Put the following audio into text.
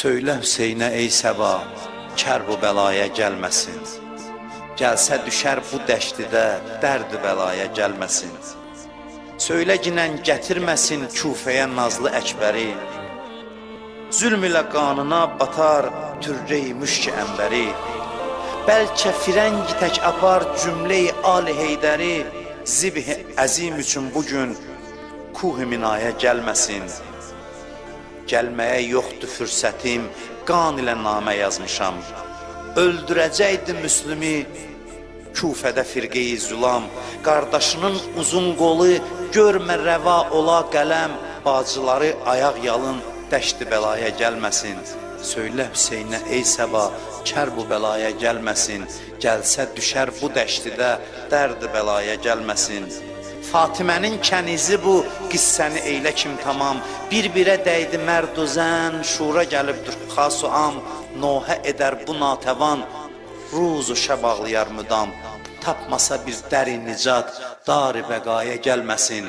Söylə Hüseynə ey səba, kər bu bəlaya gəlməsin. Gəlsə düşər bu dəştidə, dərd-i bəlaya gəlməsin. Söylə ginən gətirməsin Kufəyə nazlı Əkbəri. Zülm ilə qanına batar türrey müşk əmbəri. Bəlkə firəng tək apar cümlə-i Ali Heydəri. Zibh-i əzim üçün bugün Kuh-i minaya gəlməsin. Gəlməyə yoxdur fürsətim, qan ilə namə yazmışam. Öldürəcəkdi Müslümi Kufədə firqeyi zülam. Qardaşının uzun qolu görmə rəva ola qələm. Bacıları ayaq yalın dəşti bəlaya gəlməsin. Söylə Hüseynə ey səba, kər bu bəlaya gəlməsin. Gəlsə düşər bu dəştidə, dərd bəlaya gəlməsin. Fatimənin kənizi bu, qissəni eylə kim tamam. Bir-birə dəydi mərd u zən, şura gəlibdir xas-u am. Nohə edər bu natəvan, ruz-u şəb ağlayar müdam. Tapmasa bir dəri nicat, dar-i bəqaya gəlməsin.